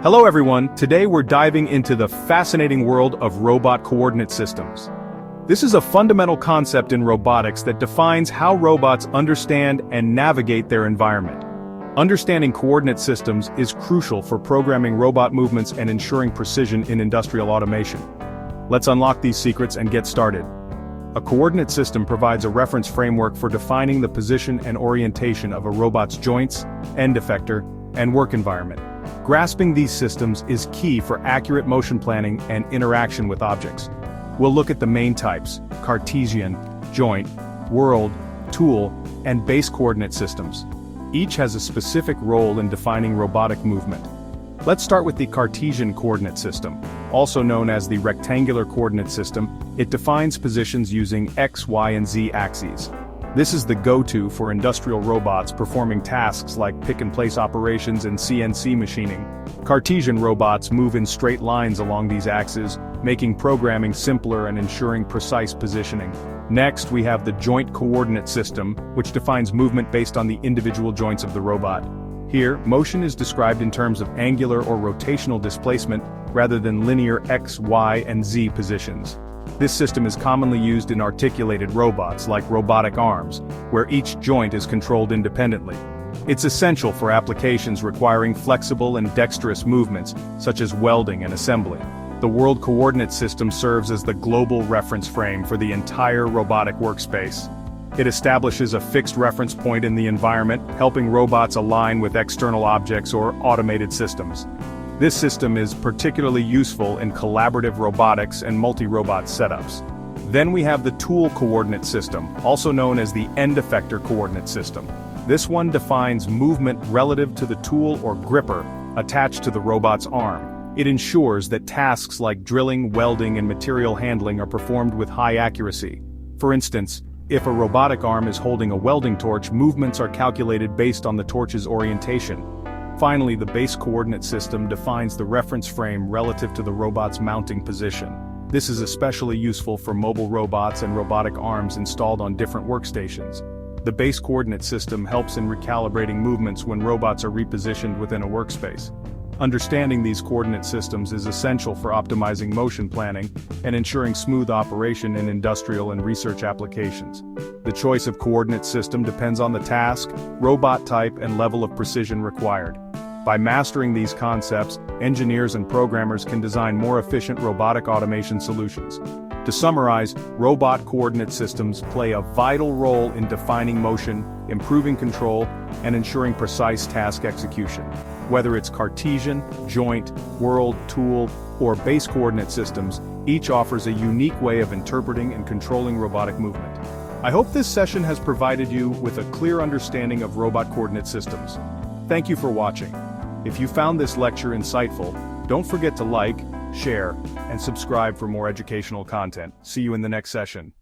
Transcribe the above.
Hello everyone, today we're diving into the fascinating world of robot coordinate systems. This is a fundamental concept in robotics that defines how robots understand and navigate their environment. Understanding coordinate systems is crucial for programming robot movements and ensuring precision in industrial automation. Let's unlock these secrets and get started. A coordinate system provides a reference framework for defining the position and orientation of a robot's joints, end effector, and work environment. Grasping these systems is key for accurate motion planning and interaction with objects. We'll look at the main types: Cartesian, joint, world, tool, and base coordinate systems. Each has a specific role in defining robotic movement. Let's start with the Cartesian Coordinate System, also known as the Rectangular Coordinate System. It defines positions using X, Y, and Z axes. This is the go-to for industrial robots performing tasks like pick-and-place operations and CNC machining. Cartesian robots move in straight lines along these axes, making programming simpler and ensuring precise positioning. Next, we have the Joint Coordinate System, which defines movement based on the individual joints of the robot. Here, motion is described in terms of angular or rotational displacement rather than linear X, Y, and Z positions. This system is commonly used in articulated robots like robotic arms, where each joint is controlled independently. It's essential for applications requiring flexible and dexterous movements, such as welding and assembly. The World Coordinate System serves as the global reference frame for the entire robotic workspace. It establishes a fixed reference point in the environment, helping robots align with external objects or automated systems. This system is particularly useful in collaborative robotics and multi-robot setups. Then we have the Tool Coordinate System, also known as the End Effector Coordinate System. This one defines movement relative to the tool or gripper attached to the robot's arm. It ensures that tasks like drilling, welding, and material handling are performed with high accuracy. For instance, if a robotic arm is holding a welding torch, movements are calculated based on the torch's orientation. Finally, the Base Coordinate System defines the reference frame relative to the robot's mounting position. This is especially useful for mobile robots and robotic arms installed on different workstations. The Base Coordinate System helps in recalibrating movements when robots are repositioned within a workspace. Understanding these coordinate systems is essential for optimizing motion planning and ensuring smooth operation in industrial and research applications. The choice of coordinate system depends on the task, robot type, and level of precision required. By mastering these concepts, engineers and programmers can design more efficient robotic automation solutions. To summarize, robot coordinate systems play a vital role in defining motion, improving control, and ensuring precise task execution. Whether it's Cartesian, joint, world, tool, or base coordinate systems, each offers a unique way of interpreting and controlling robotic movement. I hope this session has provided you with a clear understanding of robot coordinate systems. Thank you for watching. If you found this lecture insightful, don't forget to like, share, and subscribe for more educational content. See you in the next session.